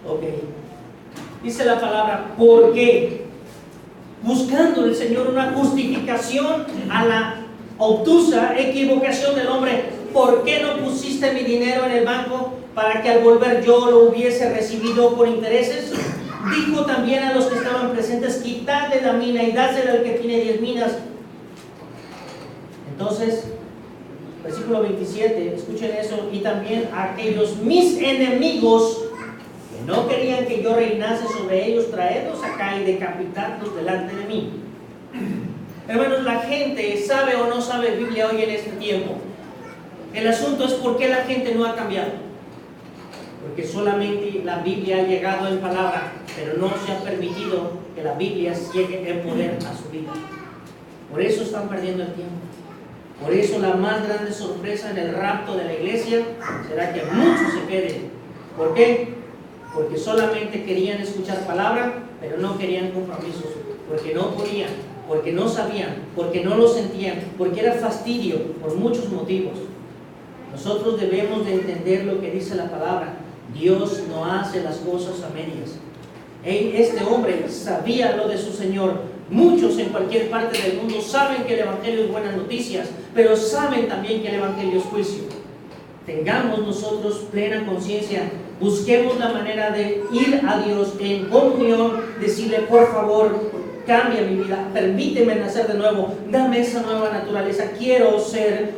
Ok. Dice la palabra, ¿por qué? Buscando el Señor una justificación a la obtusa equivocación del hombre. ¿Por qué no pusiste mi dinero en el banco para que al volver yo lo hubiese recibido por intereses? Dijo también a los que estaban presentes, quitadle la mina y dásela al que tiene 10 minas. Entonces, versículo 27, escuchen eso, y también a aquellos mis enemigos que no querían que yo reinase sobre ellos, traedlos acá y decapitadlos delante de mí. Hermanos, la gente sabe o no sabe Biblia hoy en este tiempo. El asunto es por qué la gente no ha cambiado. Porque solamente la Biblia ha llegado en palabra, pero no se ha permitido que la Biblia llegue en poder a su vida. Por eso están perdiendo el tiempo. Por eso la más grande sorpresa en el rapto de la iglesia será que muchos se queden. ¿Por qué? Porque solamente querían escuchar palabra, pero no querían compromisos. Porque no podían, porque no sabían, porque no lo sentían, porque era fastidio, por muchos motivos. Nosotros debemos de entender lo que dice la palabra. Dios no hace las cosas a medias. Este hombre sabía lo de su Señor. Muchos en cualquier parte del mundo saben que el Evangelio es buenas noticias, pero saben también que el Evangelio es juicio. Tengamos nosotros plena conciencia, busquemos la manera de ir a Dios en comunión, decirle, por favor, cambia mi vida, permíteme nacer de nuevo, dame esa nueva naturaleza, quiero ser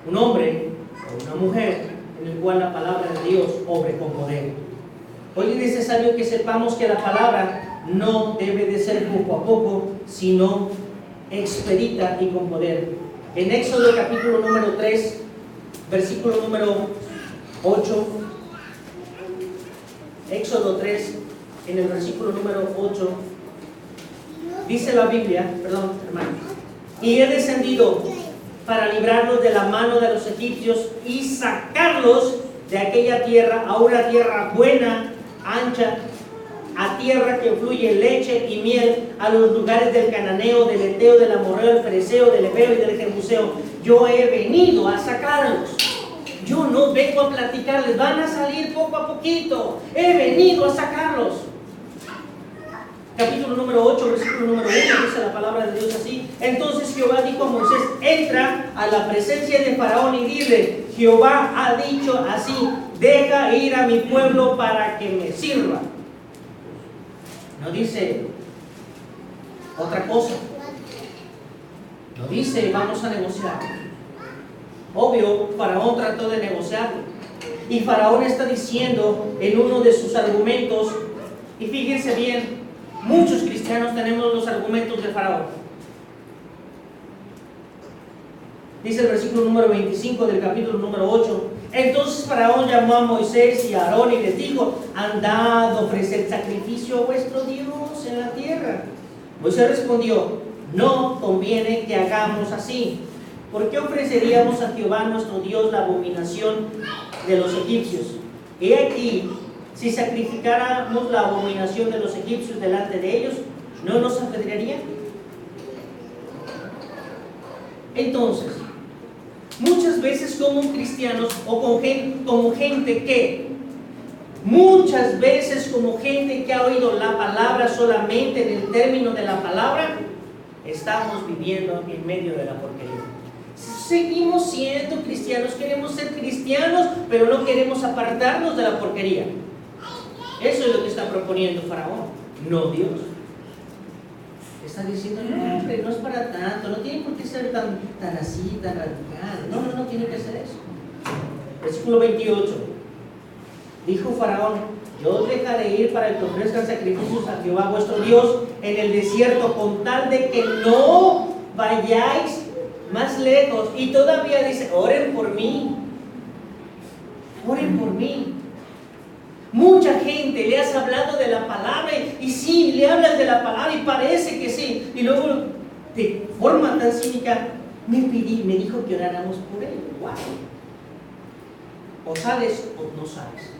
un hombre o una mujer en el cual la palabra de Dios obre con poder. Hoy es necesario que sepamos que la palabra no debe de ser poco a poco, sino expedita y con poder. En Éxodo capítulo número 3, versículo número 8, Éxodo 3, en el versículo número 8, dice la Biblia, perdón, hermano, y he descendido para librarlos de la mano de los egipcios y sacarlos de aquella tierra a una tierra buena, ancha, a tierra que fluye leche y miel, a los lugares del cananeo, del eteo, del amorreo, del fereceo, del heveo y del jebuseo. Yo he venido a sacarlos. Yo no vengo a platicarles, van a salir poco a poquito. He venido a sacarlos. Capítulo número 8, versículo número 1, dice la palabra de Dios así. Entonces Jehová dijo a Moisés, entra a la presencia de Faraón y dile, Jehová ha dicho así, deja ir a mi pueblo para que me sirva. No dice otra cosa. No dice vamos a negociar. Obvio, Faraón trató de negociarlo. Y Faraón está diciendo en uno de sus argumentos, y fíjense bien, muchos cristianos tenemos los argumentos de Faraón. Dice el versículo número 25 del capítulo número 8. Entonces Faraón llamó a Moisés y a Aarón y les dijo, andad, ofreced sacrificio a vuestro Dios en la tierra. Moisés respondió, no conviene que hagamos así. ¿Por qué ofreceríamos a Jehová nuestro Dios la abominación de los egipcios? He aquí, si sacrificáramos la abominación de los egipcios delante de ellos, ¿no nos apedrearían? Entonces, muchas veces como cristianos o como gente que, muchas veces como gente que ha oído la palabra solamente en el término de la palabra, estamos viviendo en medio de la porquería. Seguimos siendo cristianos, queremos ser cristianos, pero no queremos apartarnos de la porquería. Eso es lo que está proponiendo Faraón, no Dios. Está diciendo, no, hombre, no es para tanto, no tiene por qué ser tan así, tan radical. No tiene que ser eso. Versículo 28. Dijo Faraón, yo os dejaré ir para que ofrezcan sacrificios a Jehová vuestro Dios en el desierto, con tal de que no vayáis más lejos. Y todavía dice, oren por mí. Oren por mí. Mucha gente le has hablado de la palabra y sí, le hablas de la palabra y parece que sí. Y luego de forma tan cínica me dijo que oráramos por él. Wow. O sales o no sales.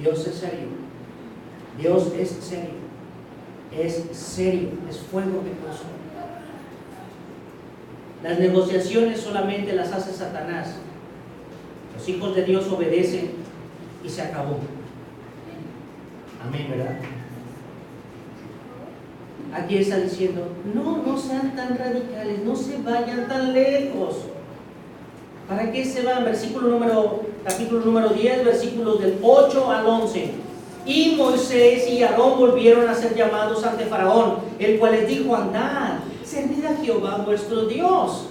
Dios es serio. Dios es serio. Es serio. Es fuego que consume. Las negociaciones solamente las hace Satanás. Los hijos de Dios obedecen y se acabó. Amén, ¿verdad? Aquí está diciendo, no sean tan radicales, no se vayan tan lejos. ¿Para qué se van? Capítulo número 10, versículos del 8 al 11. Y Moisés y Aarón volvieron a ser llamados ante Faraón, el cual les dijo, andad, servid a Jehová vuestro Dios.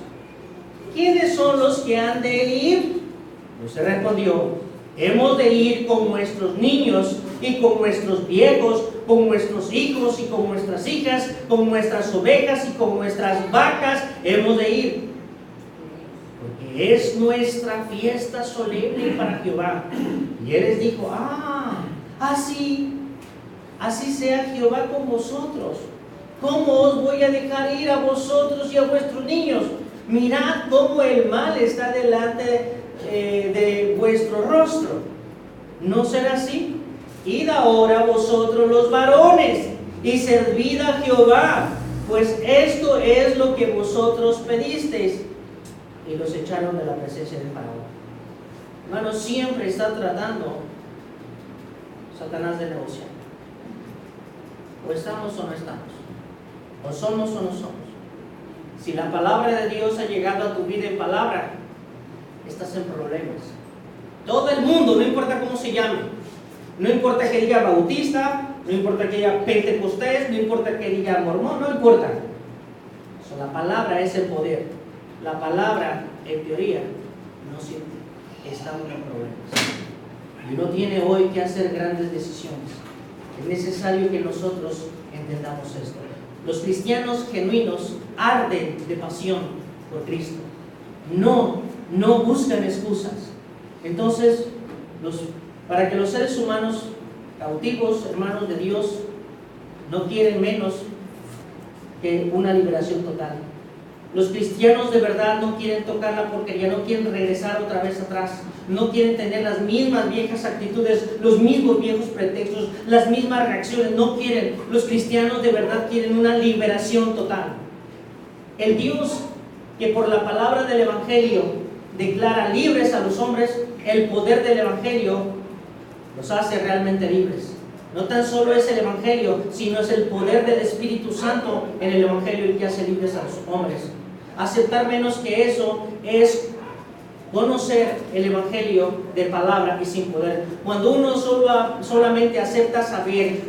¿Quiénes son los que han de ir? Moisés respondió, hemos de ir con nuestros niños y con nuestros viejos, con nuestros hijos y con nuestras hijas, con nuestras ovejas y con nuestras vacas, hemos de ir. Porque es nuestra fiesta solemne para Jehová. Y él les dijo, así sea Jehová con vosotros. ¿Cómo os voy a dejar ir a vosotros y a vuestros niños? Mirad cómo el mal está delante de vuestro rostro. ¿No será así? Id ahora vosotros los varones y servid a Jehová, pues esto es lo que vosotros pedisteis. Y los echaron de la presencia de Faraón. Hermanos, siempre está tratando Satanás de negociar. O estamos o no estamos. O somos o no somos. Si la palabra de Dios ha llegado a tu vida en palabra, estás en problemas. Todo el mundo, no importa cómo se llame, no importa que diga bautista, no importa que diga pentecostés, no importa que diga mormón, no importa. La palabra es el poder. La palabra, en teoría, no siempre está en problemas. Y uno tiene hoy que hacer grandes decisiones. Es necesario que nosotros entendamos esto. Los cristianos genuinos arden de pasión por Cristo. No buscan excusas. Entonces, para que los seres humanos cautivos, hermanos de Dios, no quieren menos que una liberación total. Los cristianos de verdad no quieren tocar la porquería, no quieren regresar otra vez atrás, no quieren tener las mismas viejas actitudes, los mismos viejos pretextos, las mismas reacciones, no quieren. Los cristianos de verdad quieren una liberación total. El Dios que por la palabra del Evangelio declara libres a los hombres, el poder del Evangelio los hace realmente libres. No tan solo es el Evangelio, sino es el poder del Espíritu Santo en el Evangelio el que hace libres a los hombres. Aceptar menos que eso es conocer el Evangelio de palabra y sin poder. Cuando uno solamente acepta saber,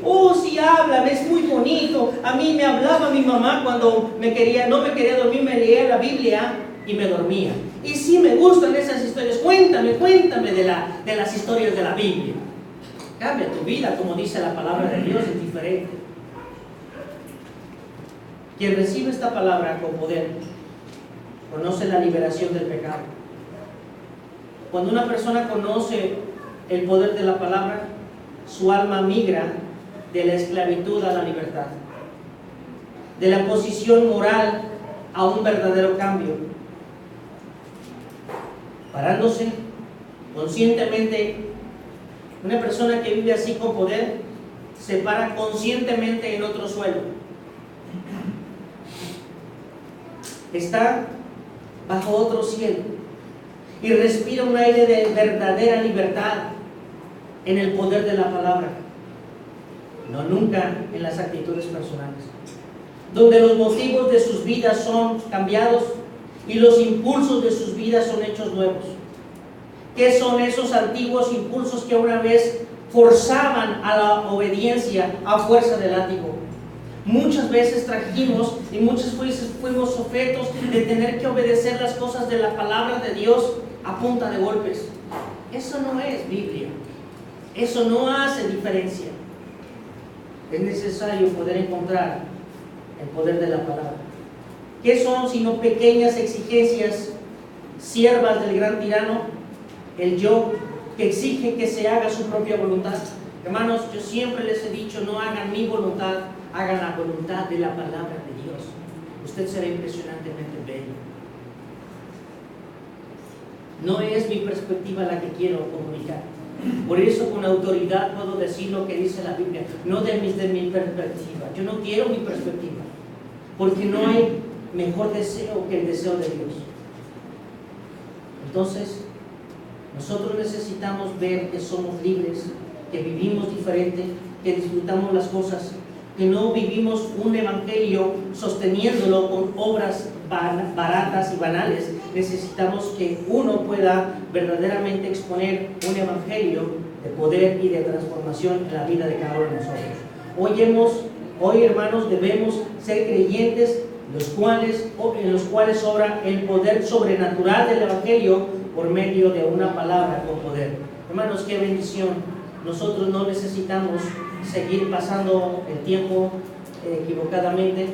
sí hablan, es muy bonito. A mí me hablaba mi mamá cuando no me quería dormir, me leía la Biblia y me dormía. Y sí me gustan esas historias, cuéntame de las historias de la Biblia. Cambia tu vida, como dice la palabra de Dios, es diferente. Quien recibe esta palabra con poder conoce la liberación del pecado. Cuando una persona conoce el poder de la palabra, su alma migra de la esclavitud a la libertad, de la posición moral a un verdadero cambio, parándose conscientemente. Una persona que vive así con poder se para conscientemente en otro suelo. Está bajo otro cielo y respira un aire de verdadera libertad en el poder de la palabra, no nunca en las actitudes personales, donde los motivos de sus vidas son cambiados y los impulsos de sus vidas son hechos nuevos. ¿Qué son esos antiguos impulsos que una vez forzaban a la obediencia a fuerza de látigo? Muchas veces trajimos y muchas veces fuimos objetos de tener que obedecer las cosas de la palabra de Dios a punta de golpes. Eso no es Biblia. Eso no hace diferencia. Es necesario poder encontrar el poder de la palabra. ¿Qué son sino pequeñas exigencias siervas del gran tirano? El yo que exige que se haga su propia voluntad. Hermanos, yo siempre les he dicho, no hagan mi voluntad, hagan la voluntad de la palabra de Dios. Usted será impresionantemente bello. No es mi perspectiva la que quiero comunicar. Por eso con autoridad puedo decir lo que dice la Biblia, no de mi perspectiva. Yo no quiero mi perspectiva, porque no hay mejor deseo que el deseo de Dios. Entonces, nosotros necesitamos ver que somos libres, que vivimos diferente, que disfrutamos las cosas, que no vivimos un evangelio sosteniéndolo con obras baratas y banales. Necesitamos que uno pueda verdaderamente exponer un evangelio de poder y de transformación en la vida de cada uno de nosotros. Hoy hermanos, debemos ser creyentes en los cuales obra el poder sobrenatural del evangelio por medio de una palabra con poder. Hermanos, qué bendición. Nosotros no necesitamos seguir pasando el tiempo equivocadamente.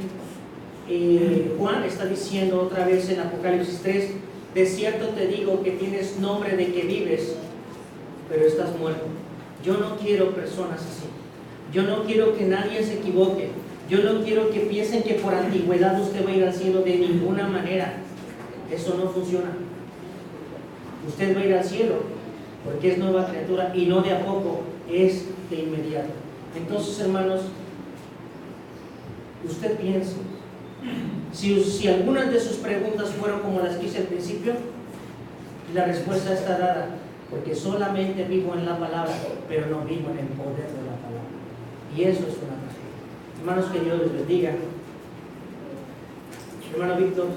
Juan está diciendo otra vez en Apocalipsis 3: de cierto te digo que tienes nombre de que vives, pero estás muerto. Yo no quiero personas así. Yo no quiero que nadie se equivoque. Yo no quiero que piensen que por antigüedad usted va a ir al cielo. De ninguna manera. Eso no funciona. Usted va a ir al cielo porque es nueva criatura, y no de a poco, es de inmediato. Entonces, hermanos, usted piense, si algunas de sus preguntas fueron como las que hice al principio, la respuesta está dada, porque solamente vivo en la palabra, pero no vivo en el poder de la palabra. Y eso es una tragedia. Hermanos, que Dios les bendiga. Hermano Víctor.